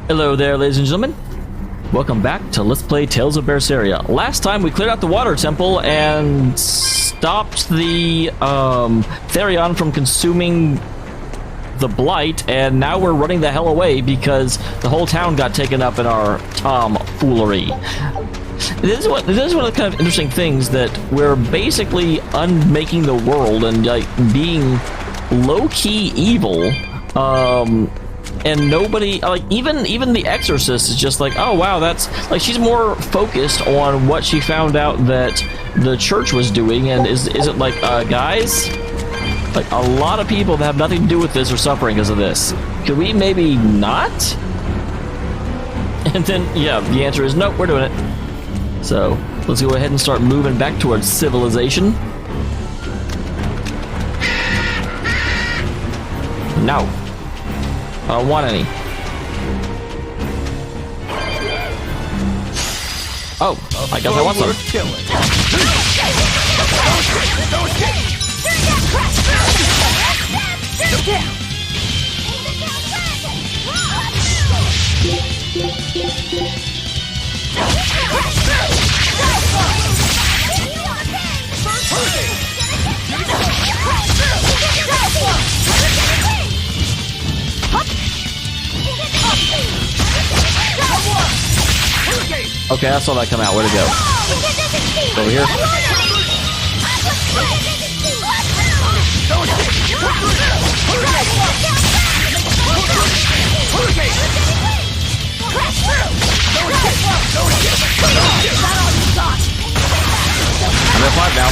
Hello there, ladies and gentlemen. Welcome back to Let's Play Tales of Berseria. Last time we cleared out the water temple and stopped the Therion from consuming the blight, and now we're running the hell away because the whole town got taken up in our tomfoolery. This is one of the kind of interesting things, that we're basically unmaking the world and like being low-key evil. And nobody, like, even the Exorcist is just like, oh wow, that's like, she's more focused on what she found out that the church was doing, and is it like, guys, like, a lot of people that have nothing to do with this are suffering because of this. Could we maybe not? And then, yeah, the answer is nope, we're doing it. So let's go ahead and start moving back towards civilization. No. I don't want any. Oh, I guess I want some. Okay, I saw that come out. Where'd it go? Over here? I'm at 5 now.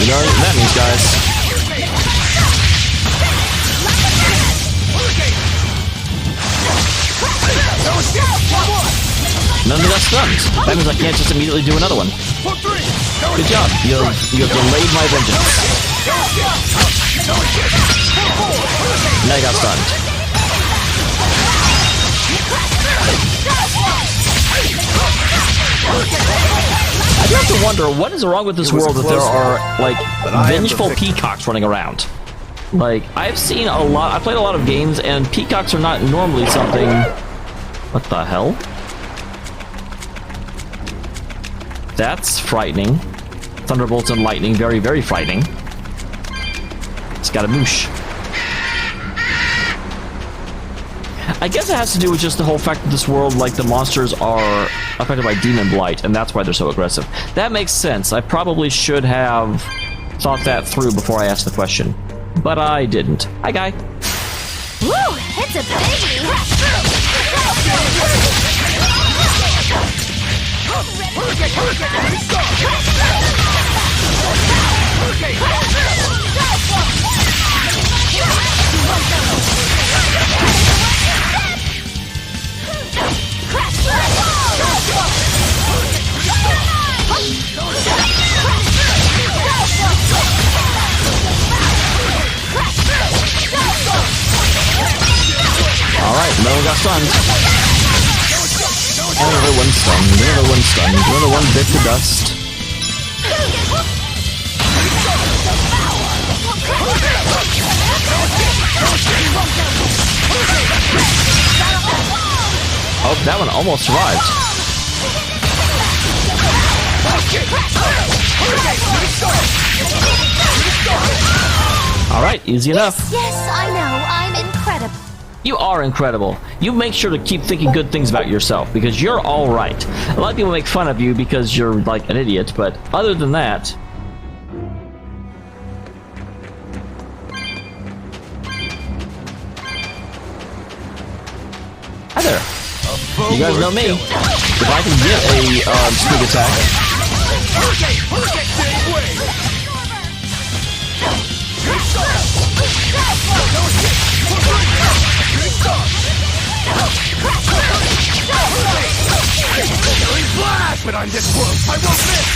You know what that means, guys. None of that stunned. That means I can't just immediately do another one. Good job. You have delayed my vengeance. Now you got stunned. I do have to wonder, what is wrong with this world that there are, like, vengeful peacocks running around? Like, I've played a lot of games, and peacocks are not normally something... What the hell? That's frightening. Thunderbolts and lightning, very, very frightening. It's got a moosh. I guess it has to do with just the whole fact that this world, like, the monsters are affected by demon blight, and that's why they're so aggressive. That makes sense. I probably should have thought that through before I asked the question. But I didn't. Hi, guy. Woo! It's a biggie! Alright, no one got stunned. Another one stunned, another one stunned, another one bit to dust. Oh, that one almost survived. Alright, easy enough. Yes, I know. I'm incredible. You are incredible. You make sure to keep thinking good things about yourself, because you're all right. A lot of people make fun of you because you're like an idiot, but other than that... Hi there. You guys know me. If I can get a sneak attack... But I'm this close, I won't miss!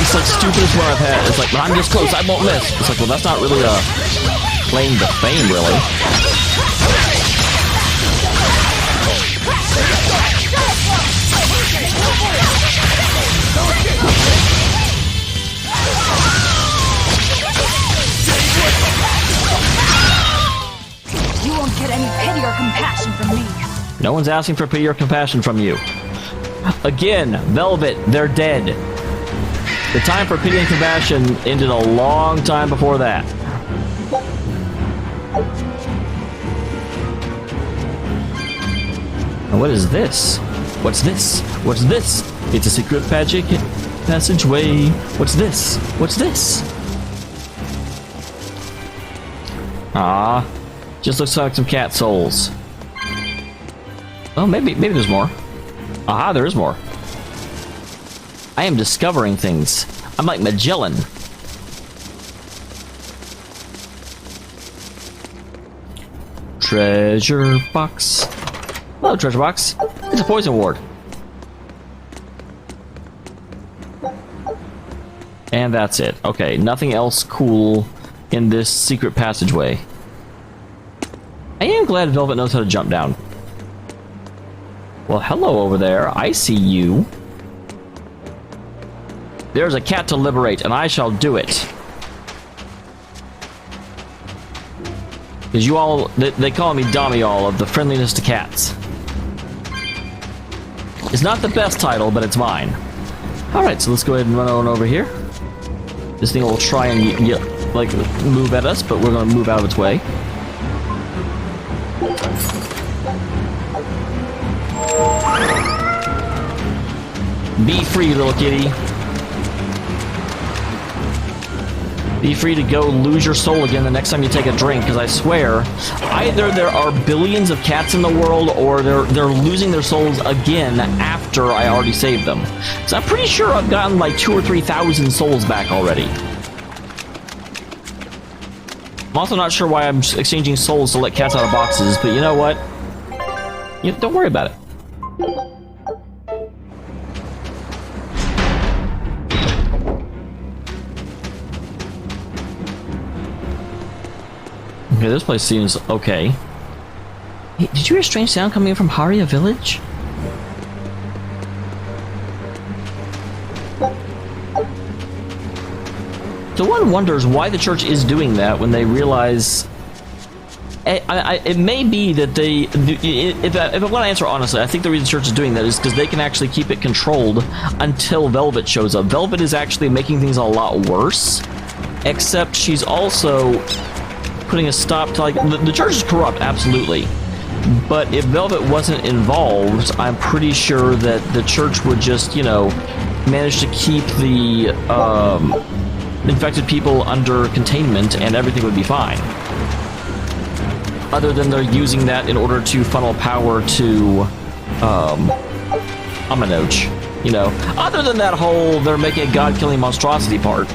It's like stupidest one I've had. It's like, I'm this close, I won't miss. It's like, well, that's not really claim to fame, really. You won't get any pity or compassion from me. No one's asking for pity or compassion from you. Again, Velvet, they're dead. The time for pity and compassion ended a long time before that. And what is this? What's this? What's this? It's a secret passageway. What's this? What's this? Ah, just looks like some cat souls. Oh, maybe there's more. Aha, there is more. I am discovering things. I'm like Magellan. Treasure box. Hello, treasure box. It's a poison ward. And that's it. Okay, nothing else cool in this secret passageway. I am glad Velvet knows how to jump down. Well, hello over there. I see you. There's a cat to liberate, and I shall do it. Because you all, they call me Damial of the friendliness to cats. It's not the best title, but it's mine. Alright, so let's go ahead and run on over here. This thing will try and like move at us, but we're going to move out of its way. Be free, little kitty. Be free to go lose your soul again the next time you take a drink, because I swear, either there are billions of cats in the world, or they're losing their souls again after I already saved them. So I'm pretty sure I've gotten like 2,000 or 3,000 souls back already. I'm also not sure why I'm exchanging souls to let cats out of boxes, but you know what? Don't worry about it. Okay, this place seems okay. Hey, did you hear a strange sound coming in from Haria Village? So one wonders why the church is doing that when they realize... it may be that they... If I want to answer honestly, I think the reason the church is doing that is because they can actually keep it controlled until Velvet shows up. Velvet is actually making things a lot worse, except she's also putting a stop to, like, the church is corrupt, absolutely. But if Velvet wasn't involved, I'm pretty sure that the church would just, you know, manage to keep the infected people under containment and everything would be fine. Other than they're using that in order to funnel power to Aminoch, you know. Other than that whole they're making a god-killing monstrosity part.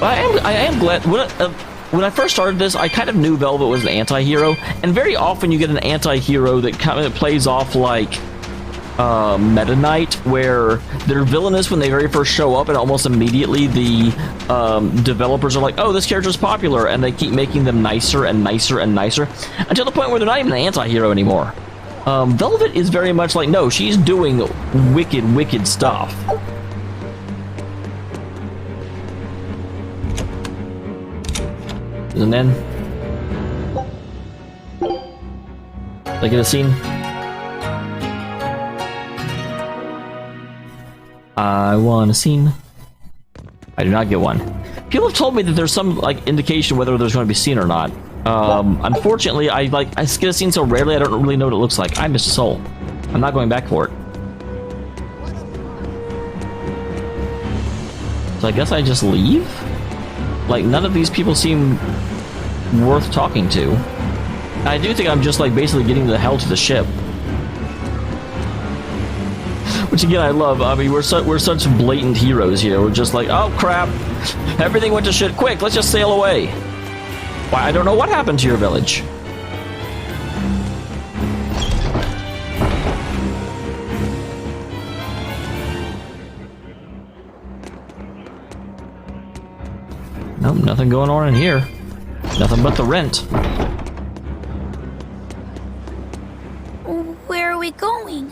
I am glad. When I first started this, I kind of knew Velvet was an anti-hero, and very often you get an anti-hero that kind of plays off like Meta Knight, where they're villainous when they very first show up, and almost immediately the developers are like, oh, this character's popular, and they keep making them nicer and nicer and nicer, until the point where they're not even an anti-hero anymore. Velvet is very much like, no, she's doing wicked, wicked stuff. And then, did I get a scene? I want a scene. I do not get one. People have told me that there's some like indication whether there's going to be a scene or not. Unfortunately, I get a scene so rarely I don't really know what it looks like. I missed a soul. I'm not going back for it. So I guess I just leave? Like, none of these people seem worth talking to. I do think I'm just like basically getting the hell to the ship. Which again I love. I mean, we're such blatant heroes here. We're just like, oh crap, everything went to shit. Quick, let's just sail away. Why, I don't know what happened to your village. Nope, nothing going on in here. Nothing but the rent. Where are we going?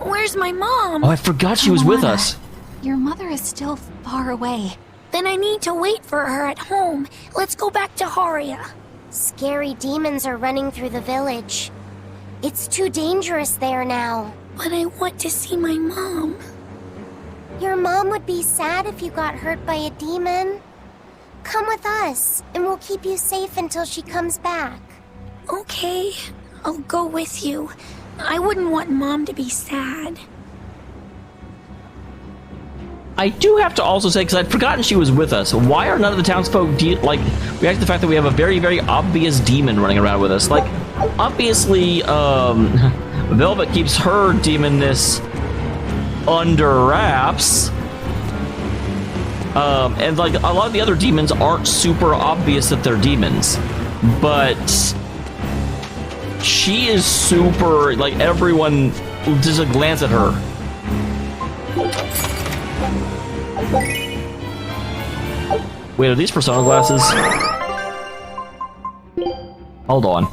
Where's my mom? Oh, I forgot she was with us. Your mother is still far away. Then I need to wait for her at home. Let's go back to Haria. Scary demons are running through the village. It's too dangerous there now. But I want to see my mom. Your mom would be sad if you got hurt by a demon. Come with us, and we'll keep you safe until she comes back. Okay, I'll go with you. I wouldn't want Mom to be sad. I do have to also say, because I'd forgotten she was with us, why are none of the townsfolk react to the fact that we have a very, very obvious demon running around with us? Like, obviously, Velvet keeps her demonness under wraps. And like a lot of the other demons aren't super obvious that they're demons, but she is super, like, everyone just a glance at her. Wait, are these persona glasses? Hold on.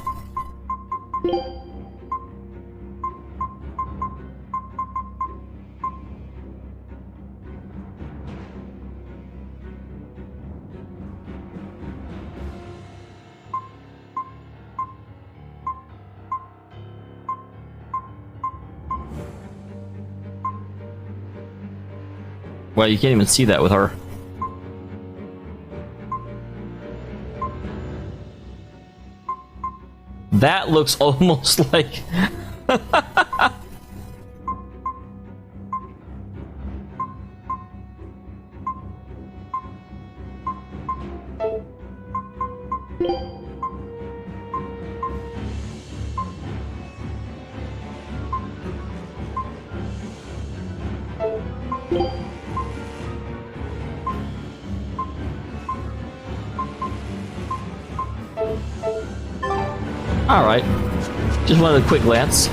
Well, you can't even see that with her. That looks almost like... Alright. Just wanted a quick glance.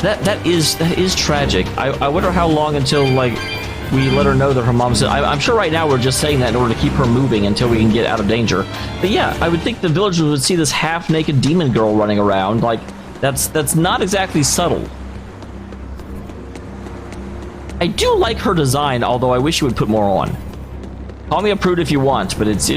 That is tragic. I wonder how long until, like, we let her know that her mom's... I'm sure right now we're just saying that in order to keep her moving until we can get out of danger. But yeah, I would think the villagers would see this half-naked demon girl running around. Like, that's not exactly subtle. I do like her design, although I wish you would put more on. Call me a prude if you want, but it's...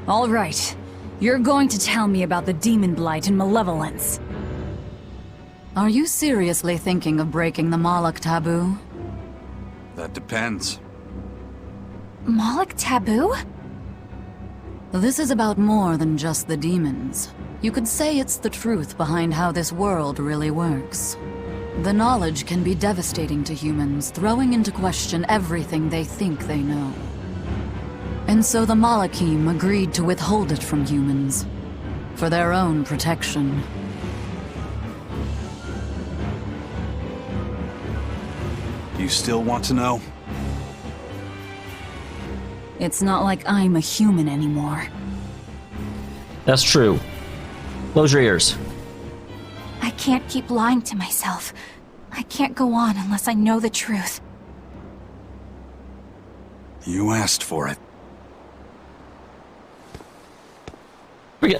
All right. You're going to tell me about the demon blight and malevolence. Are you seriously thinking of breaking the Moloch taboo? That depends. Moloch taboo? This is about more than just the demons. You could say it's the truth behind how this world really works. The knowledge can be devastating to humans, throwing into question everything they think they know. And so the Malachim agreed to withhold it from humans, for their own protection. You still want to know? It's not like I'm a human anymore. That's true. Close your ears. I can't keep lying to myself. I can't go on unless I know the truth. You asked for it.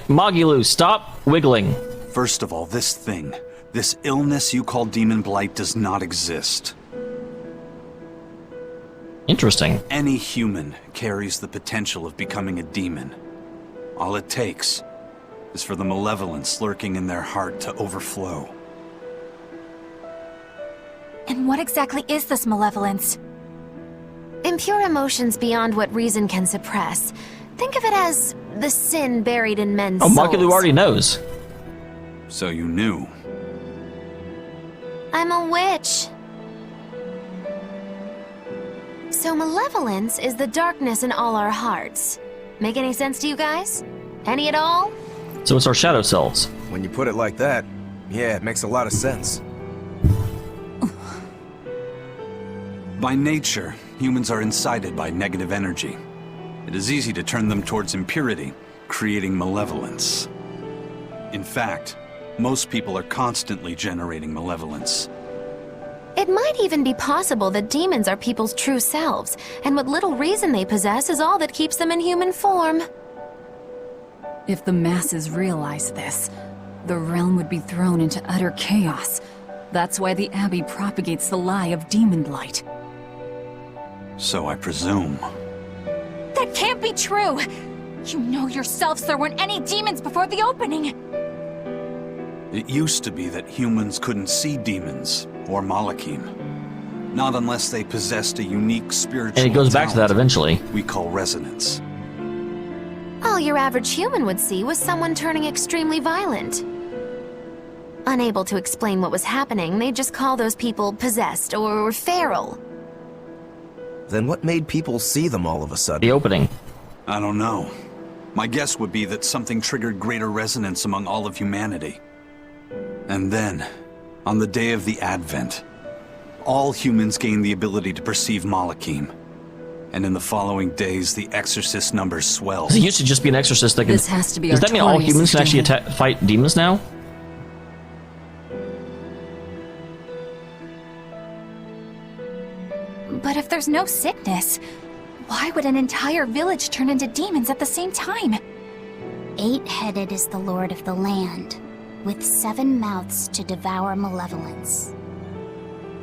Magilu, stop wiggling. First of all, this illness you call demon blight does not exist. Interesting. Any human carries the potential of becoming a demon. All it takes is for the malevolence lurking in their heart to overflow. And what exactly is this malevolence? Impure emotions beyond what reason can suppress. Think of it as the sin buried in men's souls. Magilu already knows. So you knew. I'm a witch. So malevolence is the darkness in all our hearts. Make any sense to you guys? Any at all? So it's our shadow selves. When you put it like that, yeah, it makes a lot of sense. By nature, humans are incited by negative energy. It is easy to turn them towards impurity, creating malevolence. In fact, most people are constantly generating malevolence. It might even be possible that demons are people's true selves, and what little reason they possess is all that keeps them in human form. If the masses realize this, the realm would be thrown into utter chaos. That's why the Abbey propagates the lie of demon blight. So I presume. That can't be true! You know yourselves there weren't any demons before the opening! It used to be that humans couldn't see demons, or Malachim. Not unless they possessed a unique spiritual And it goes back to that talent eventually. we call resonance. All your average human would see was someone turning extremely violent. Unable to explain what was happening, they'd just call those people possessed or feral. Then what made people see them all of a sudden? The opening. I don't know. My guess would be that something triggered greater resonance among all of humanity. And then, on the day of the Advent, all humans gained the ability to perceive Malachim. And in the following days, the exorcist numbers swelled. He used to just be an exorcist that could... This has to be Does that mean all Artorias' humans can actually demon. fight demons now? But if there's no sickness, why would an entire village turn into demons at the same time? 8-headed is the lord of the land, with 7 mouths to devour malevolence.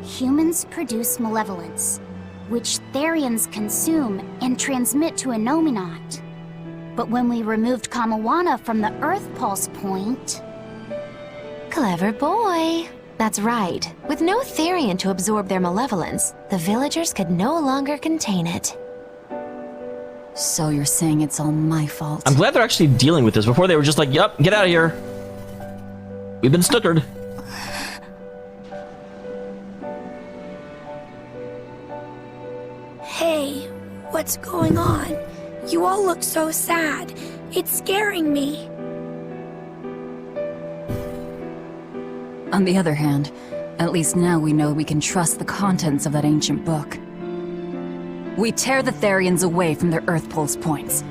Humans produce malevolence, which Therians consume and transmit to Innominat. But when we removed Kamawana from the Earth Pulse point... Clever boy. That's right. With no Therian to absorb their malevolence, the villagers could no longer contain it. So you're saying it's all my fault? I'm glad they're actually dealing with this. Before they were just like, yup, get out of here. We've been snookered. Hey, what's going on? You all look so sad. It's scaring me. On the other hand, at least now we know we can trust the contents of that ancient book. We tear the Therians away from their Earth Pulse points.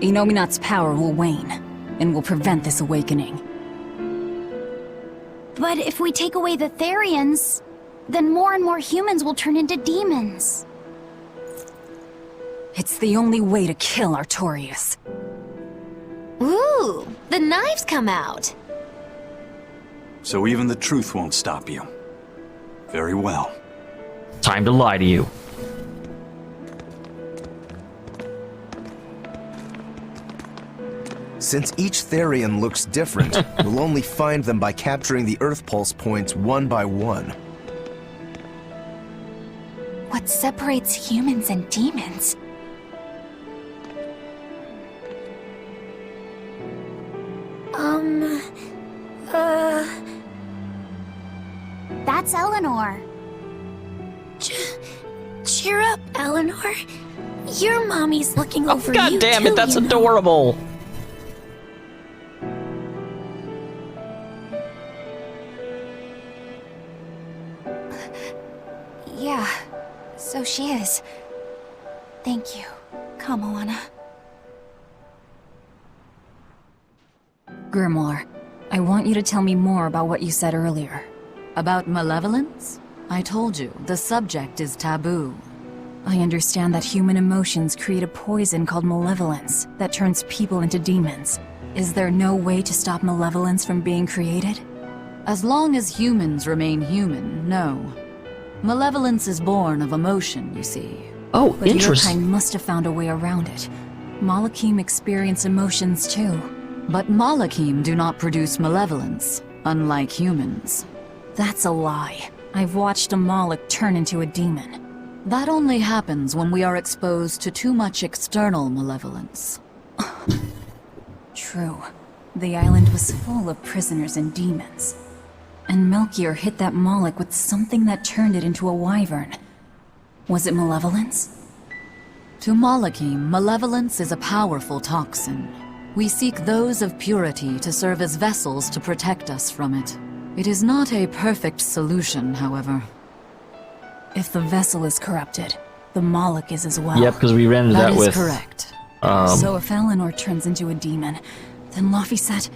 Innominat's power will wane, and will prevent this awakening. But if we take away the Therians, then more and more humans will turn into demons. It's the only way to kill Artorias. Ooh, the knives come out. So even the truth won't stop you. Very well. Time to lie to you. Since each Therian looks different, we'll only find them by capturing the Earth Pulse points one by one. What separates humans and demons? That's Eleanor. Cheer up, Eleanor. Your mommy's looking Oh, over God you damn too, it, that's you know. adorable. Yeah, so she is. Thank you, Kamawana. Grimoire, I want you to tell me more about what you said earlier. About malevolence? I told you, the subject is taboo. I understand that human emotions create a poison called malevolence that turns people into demons. Is there no way to stop malevolence from being created? As long as humans remain human, no. Malevolence is born of emotion, you see. Oh, But your interesting. kind must have found a way around it. Malachim experience emotions too. But Malachim do not produce malevolence, unlike humans. That's a lie. I've watched a Malach turn into a demon. That only happens when we are exposed to too much external malevolence. True. The island was full of prisoners and demons. And Melchior hit that Malach with something that turned it into a wyvern. Was it malevolence? To Malachim, malevolence is a powerful toxin. We seek those of purity to serve as vessels to protect us from it. It is not a perfect solution, however. If the vessel is corrupted, the Malach is as well. Yep, because we ran into That that is with... correct. So if Eleanor turns into a demon, then Laphicet...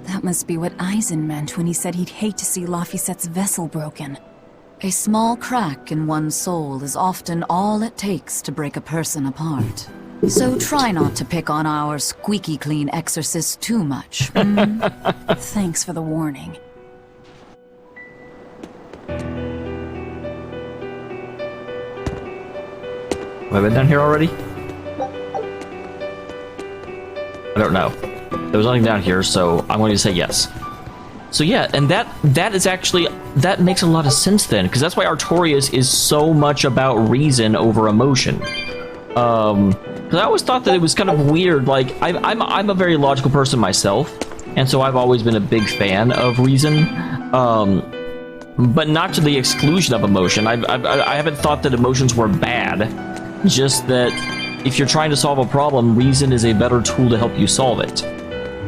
That must be what Eisen meant when he said he'd hate to see Laphicet's vessel broken. A small crack in one's soul is often all it takes to break a person apart. So try not to pick on our squeaky clean exorcist too much. Thanks for the warning. Have I been down here already? I don't know. There was nothing down here, so I'm going to say yes. So yeah, and that is actually, that makes a lot of sense then, because that's why Artorias is so much about reason over emotion. Because I always thought that it was kind of weird, like, I'm a very logical person myself, and so I've always been a big fan of reason, but not to the exclusion of emotion. I haven't thought that emotions were bad, just that if you're trying to solve a problem, reason is a better tool to help you solve it.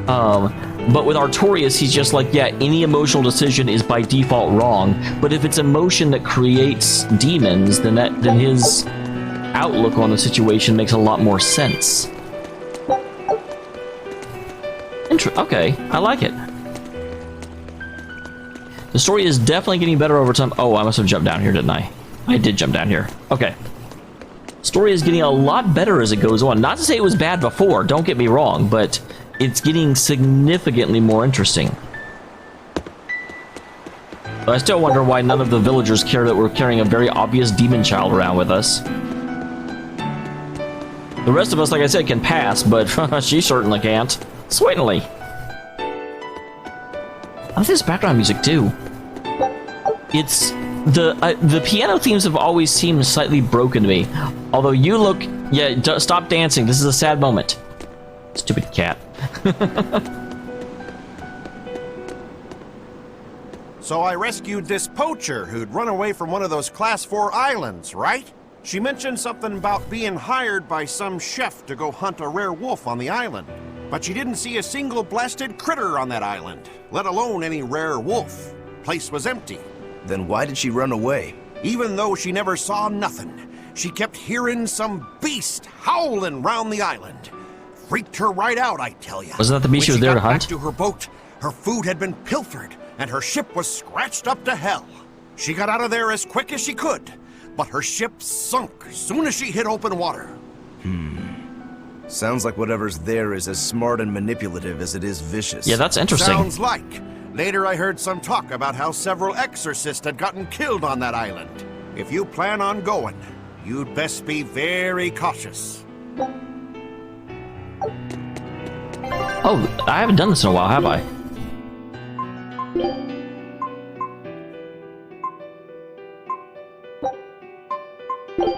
But with Artorias, he's just like, yeah, any emotional decision is by default wrong, but if it's emotion that creates demons, then his outlook on the situation makes a lot more sense. Okay, I like it. The story is definitely getting better over time. Oh, I must have jumped down here, didn't I? I did jump down here. Okay. Story is getting a lot better as it goes on. Not to say it was bad before, don't get me wrong, but it's getting significantly more interesting. But I still wonder why none of the villagers care that we're carrying a very obvious demon child around with us. The rest of us, like I said, can pass, but she certainly can't. Certainly. I like this background music too. It's the piano themes have always seemed slightly broken to me. Although you look, yeah, stop dancing. This is a sad moment. Stupid cat. So I rescued this poacher who'd run away from one of those Class 4 islands, right? She mentioned something about being hired by some chef to go hunt a rare wolf on the island. But she didn't see a single blasted critter on that island, let alone any rare wolf. Place was empty. Then why did she run away? Even though she never saw nothing, she kept hearing some beast howling round the island. Freaked her right out, I tell you. Wasn't that the beast she was there to hunt? Back to her boat, her food had been pilfered, and her ship was scratched up to hell. She got out of there as quick as she could, but her ship sunk as soon as she hit open water. Sounds like whatever's there is as smart and manipulative as it is vicious. Yeah, that's interesting. Sounds like. Later I heard some talk about how several exorcists had gotten killed on that island. If you plan on going, you'd best be very cautious. Oh, I haven't done this in a while, have I?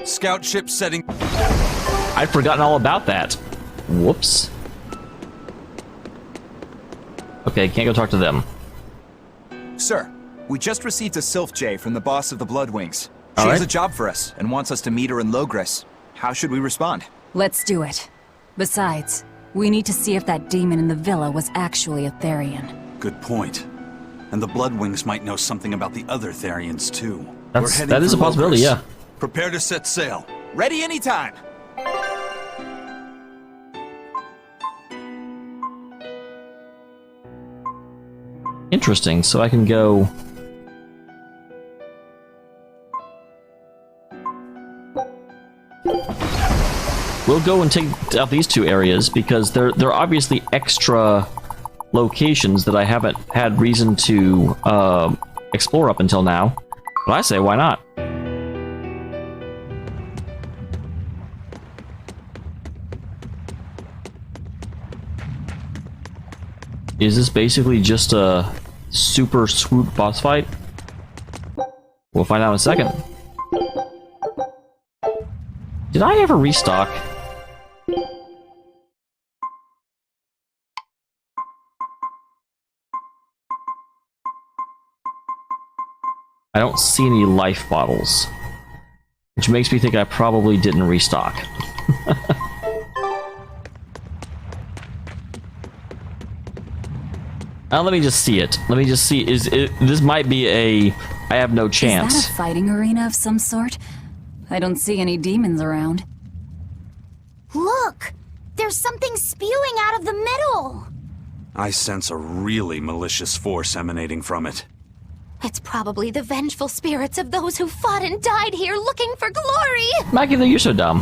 Scout ship setting. I'd forgotten all about that. Whoops. Okay, can't go talk to them. Sir, we just received a Sylph J from the boss of the Bloodwings. She All has right. a job for us and wants us to meet her in Logres. How should we respond? Let's do it. Besides, we need to see if that demon in the villa was actually a Therian. Good point. And the Bloodwings might know something about the other Therians too. That is a possibility, yeah. Prepare to set sail. Ready anytime! Interesting, so I can go... We'll go and take out these two areas, because they're obviously extra locations that I haven't had reason to explore up until now. But I say, why not? Is this basically just a super swoop boss fight? We'll find out in a second. Did I ever restock? I don't see any life bottles, which makes me think I probably didn't restock. Let me just see it. Let me just see. This might be a I have no chance. Is that a fighting arena of some sort? I don't see any demons around. Look! There's something spewing out of the middle! I sense a really malicious force emanating from it. It's probably the vengeful spirits of those who fought and died here looking for glory! Maggie, you're so dumb.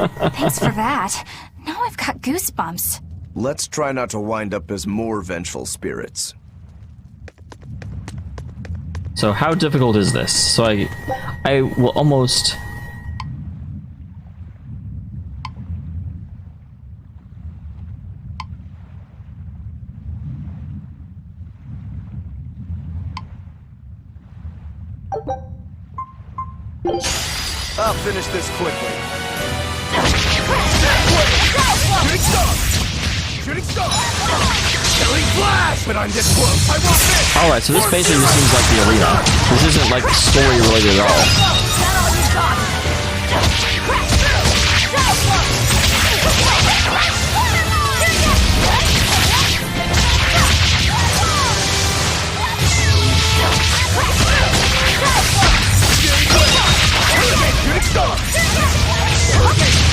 Thanks for that. Now I've got goosebumps. Let's try not to wind up as more vengeful spirits. So how difficult is this? So I will almost... I'll finish this quickly. Shooting star! Killing flash! But I'm this close, I won't miss! Alright, so this basically just seems like the arena. This isn't like story related at all.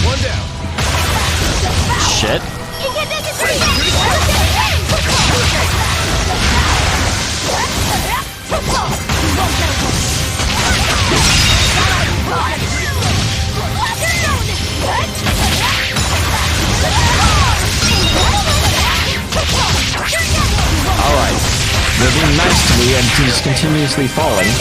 One down. Shit. Alright. They're being nice to me and he's continuously falling.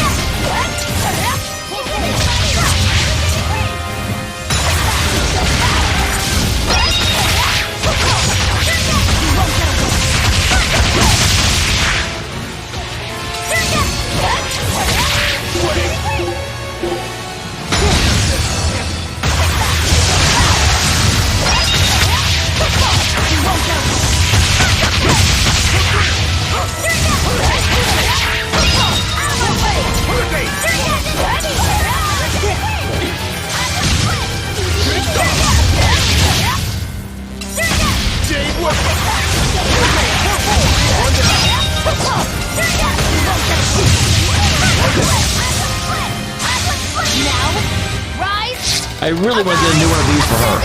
I really want to get a new one of these for her.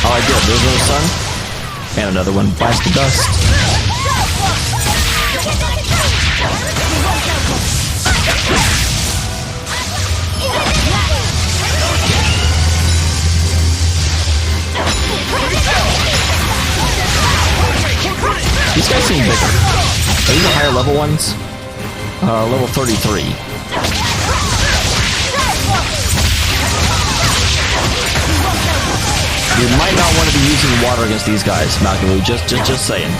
Oh, I did. There's no sun. And another one bites the dust. These guys seem bigger. Are these the higher level ones? Level 33. You might not want to be using water against these guys, Malcolm. Just saying.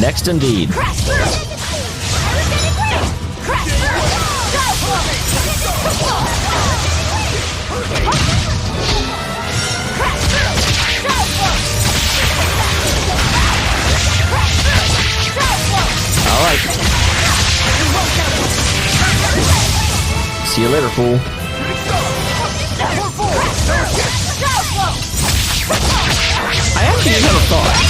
Next indeed. Alright. See you later, fool. I actually just have a thought.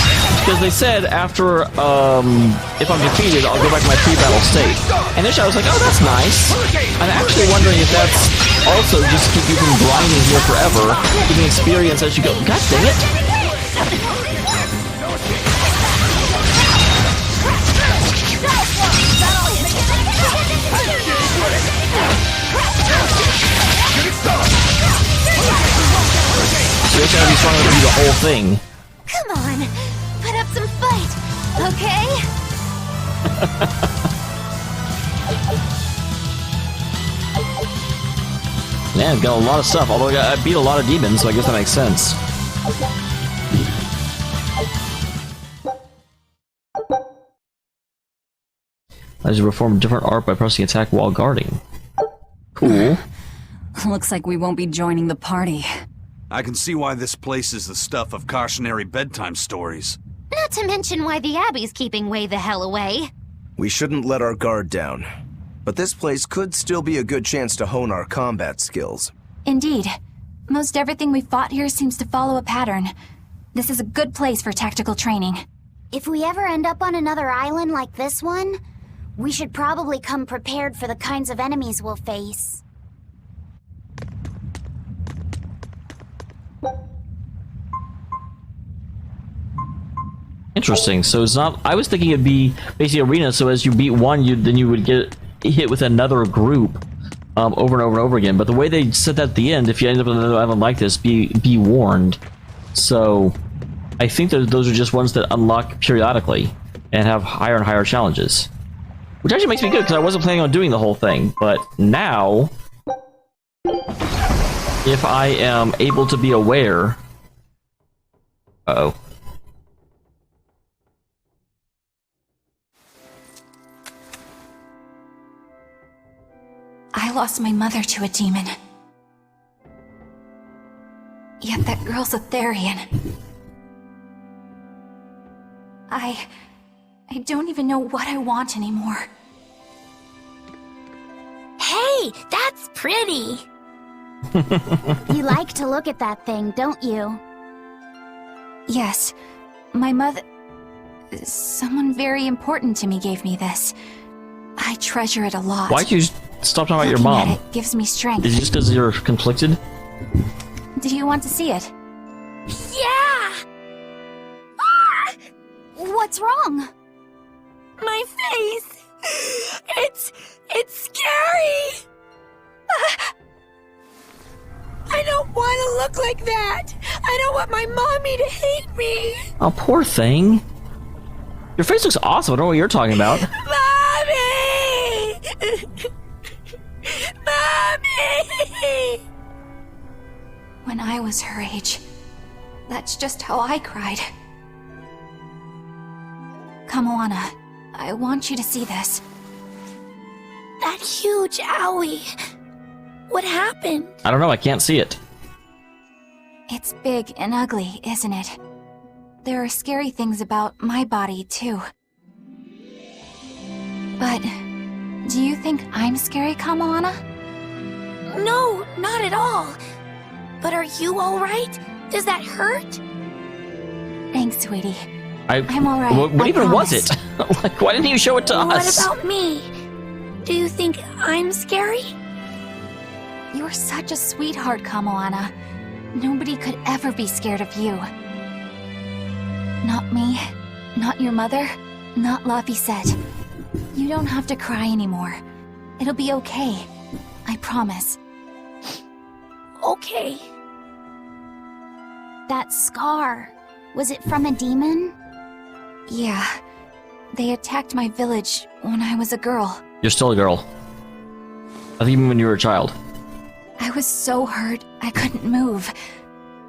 Because they said after, if I'm defeated, I'll go back to my pre-battle state. And initially I was like, oh, that's nice. I'm actually wondering if that's also just keep you from grinding here forever, giving experience as you go. God dang it! So you're gonna be strong enough to do the whole thing. Come on, put up some fight, okay? Man, got a lot of stuff. Although I beat a lot of demons, so I guess that makes sense. As you perform different art by pressing attack while guarding. Cool. Looks like we won't be joining the party. I can see why this place is the stuff of cautionary bedtime stories. Not to mention why the Abbey's keeping way the hell away. We shouldn't let our guard down. But this place could still be a good chance to hone our combat skills. Indeed. Most everything we fought here seems to follow a pattern. This is a good place for tactical training. If we ever end up on another island like this one, we should probably come prepared for the kinds of enemies we'll face. Interesting. So it's not. I was thinking it'd be basically arena. So as you beat one, then you would get hit with another group over and over and over again. But the way they said that at the end, if you end up on another island like this, be warned. So I think that those are just ones that unlock periodically and have higher and higher challenges, which actually makes me good because I wasn't planning on doing the whole thing. But now, if I am able to be aware, uh-oh. I lost my mother to a demon. Yet that girl's a Therian. I don't even know what I want anymore. Hey, that's pretty! You like to look at that thing, don't you? Yes, my mother... Someone very important to me gave me this. I treasure it a lot. Why'd you stop talking about your Looking mom? at it gives me strength. Is it just because you're conflicted? Do you want to see it? Yeah! Ah! What's wrong? My face! It's scary! I don't want to look like that! I don't want my mommy to hate me! Oh, poor thing. Your face looks awesome. I don't know what you're talking about. Mommy! Mommy! When I was her age, that's just how I cried. Kamoana, I want you to see this. That huge owie. What happened? I don't know. I can't see it. It's big and ugly, isn't it? There are scary things about my body, too. But do you think I'm scary, Kamoana? No, not at all. But are you alright? Does that hurt? Thanks, sweetie. I'm all right, What I even was promise. it? Like, why didn't you show it to us? What about me? Do you think I'm scary? You're such a sweetheart, Kamoana. Nobody could ever be scared of you. Not me, not your mother, not Laphicet. You don't have to cry anymore. It'll be okay. I promise. Okay. That scar, was it from a demon? Yeah. They attacked my village when I was a girl. You're still a girl. I think even when you were a child. I was so hurt, I couldn't move.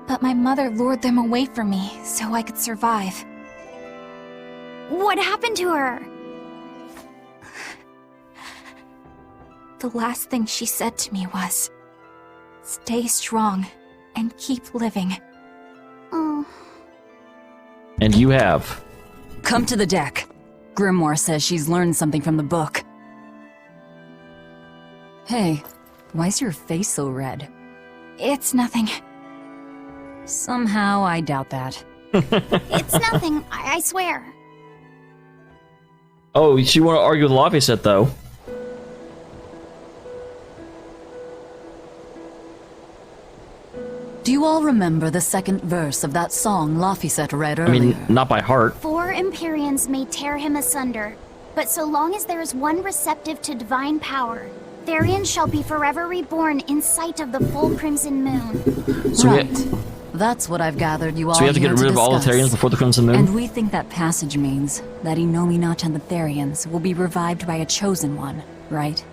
But my mother lured them away from me so I could survive. What happened to her? The last thing she said to me was, "Stay strong and keep living." Oh. And you have. Come to the deck. Grimoire says she's learned something from the book. Hey, why's your face so red? It's nothing. Somehow I doubt that. It's nothing, I swear. Oh, you want to argue with Laphicet, though. Do you all remember the second verse of that song Laphicet read earlier? I mean, not by heart. 4 Empyreans may tear him asunder, but so long as there is one receptive to divine power, Therian shall be forever reborn in sight of the full crimson moon. So Right. That's what I've gathered you all So we have to here get rid of all the discuss. Therians before the Crimson Moon? And we think that passage means that Inominat and the Therians will be revived by a chosen one, right?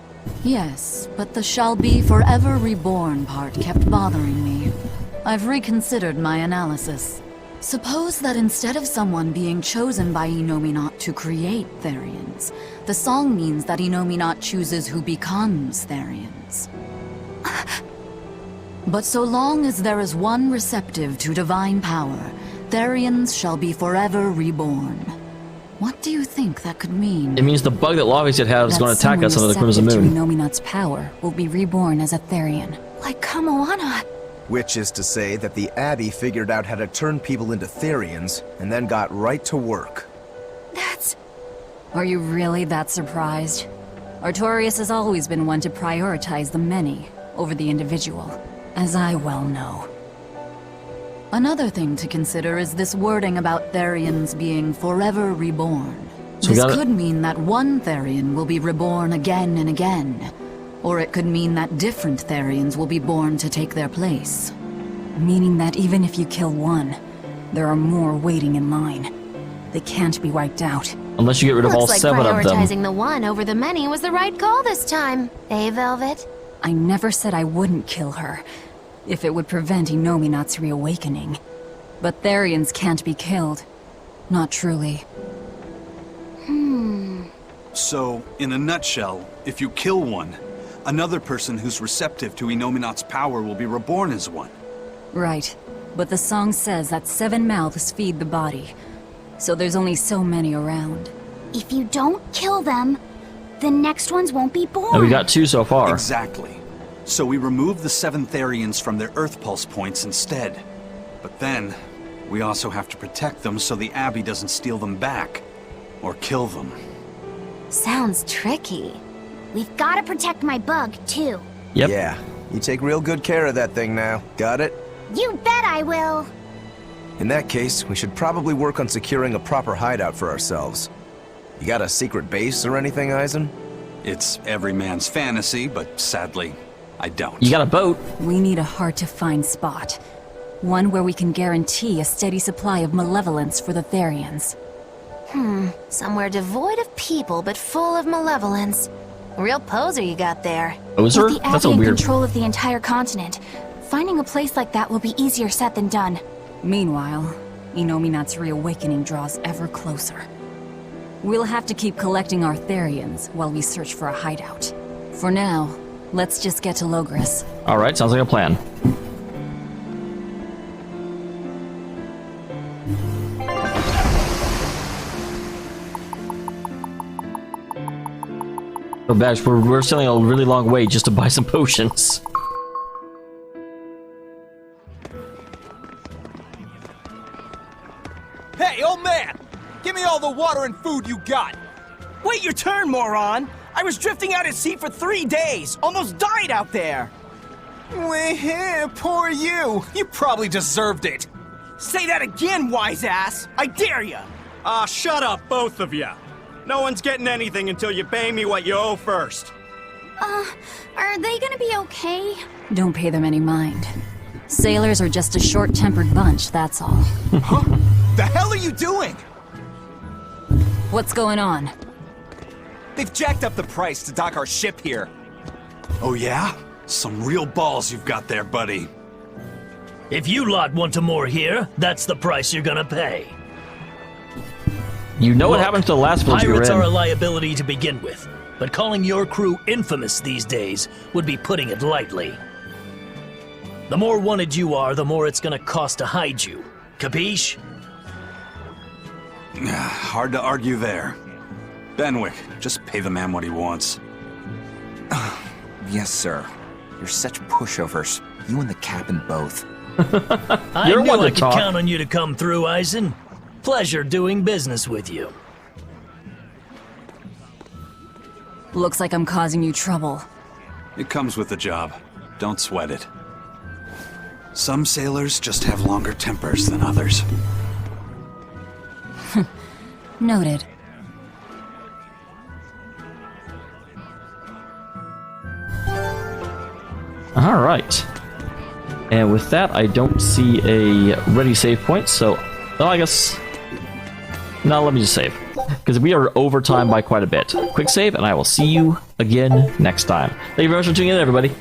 Yes, but the shall be forever reborn part kept bothering me. I've reconsidered my analysis. Suppose that instead of someone being chosen by Inominat to create Therians, the song means that Inominat chooses who becomes Therians. But so long as there is one receptive to divine power, Therians shall be forever reborn. What do you think that could mean? It means the bug that Lavius has is going to attack us under the Crimson Moon. Inominat's power will be reborn as a Therian. Like Kamoana. Which is to say that the Abbey figured out how to turn people into Therians, and then got right to work. That's... Are you really that surprised? Artorias has always been one to prioritize the many over the individual, as I well know. Another thing to consider is this wording about Therians being forever reborn. So This could mean that one Therian will be reborn again and again. Or it could mean that different Therians will be born to take their place. Meaning that even if you kill one, there are more waiting in line. They can't be wiped out. Unless you get rid of all Looks like 7 of them. prioritizing the one over the many was the right call this time. Eh, Velvet? I never said I wouldn't kill her, if it would prevent Inominat's reawakening. But Therians can't be killed. Not truly. So, in a nutshell, if you kill one, another person who's receptive to Inominat's power will be reborn as one. Right. But the song says that 7 mouths feed the body. So there's only so many around. If you don't kill them, the next ones won't be born. And we got 2 so far. Exactly. So we remove the 7 Therians from their Earth Pulse points instead. But then, we also have to protect them so the Abbey doesn't steal them back. Or kill them. Sounds tricky. We've got to protect my bug, too. Yep. Yeah, you take real good care of that thing now. Got it? You bet I will. In that case, we should probably work on securing a proper hideout for ourselves. You got a secret base or anything, Eisen? It's every man's fantasy, but sadly, I don't. You got a boat. We need a hard-to-find spot. One where we can guarantee a steady supply of malevolence for the Therians. Somewhere devoid of people but full of malevolence. Real poser you got there. Ozer? With the That's a Abbey in weird... control of the entire continent, finding a place like that will be easier said than done. Meanwhile, Inominat's reawakening draws ever closer. We'll have to keep collecting our Therians while we search for a hideout. For now, let's just get to Logris. Alright, sounds like a plan. Oh, Bash, we're sailing a really long way just to buy some potions. Hey, old man! Give me all the water and food you got! Wait your turn, moron! I was drifting out at sea for 3 days! Almost died out there! Weh, poor you! You probably deserved it! Say that again, wise ass! I dare ya! Ah, shut up, both of you! No one's getting anything until you pay me what you owe first. Are they gonna be okay? Don't pay them any mind. Sailors are just a short-tempered bunch, that's all. Huh? The hell are you doing? What's going on? They've jacked up the price to dock our ship here. Oh yeah? Some real balls you've got there, buddy. If you lot want to moor here, that's the price you're gonna pay. You know what happened to the last village we were Pirates in. are a liability to begin with, but calling your crew infamous these days would be putting it lightly. The more wanted you are, the more it's gonna cost to hide you. Capiche? Hard to argue there. Benwick, just pay the man what he wants. Yes, sir. You're such pushovers. You and the captain both. I You're knew one to I could talk. count on you to come through, Eisen. Pleasure doing business with you. Looks like I'm causing you trouble. It comes with the job. Don't sweat it. Some sailors just have longer tempers than others. Noted. Alright. And with that, I don't see a ready save point, so... Oh, I guess... No, let me just save. Because we are over time by quite a bit. Quick save, and I will see you again next time. Thank you very much for tuning in, everybody.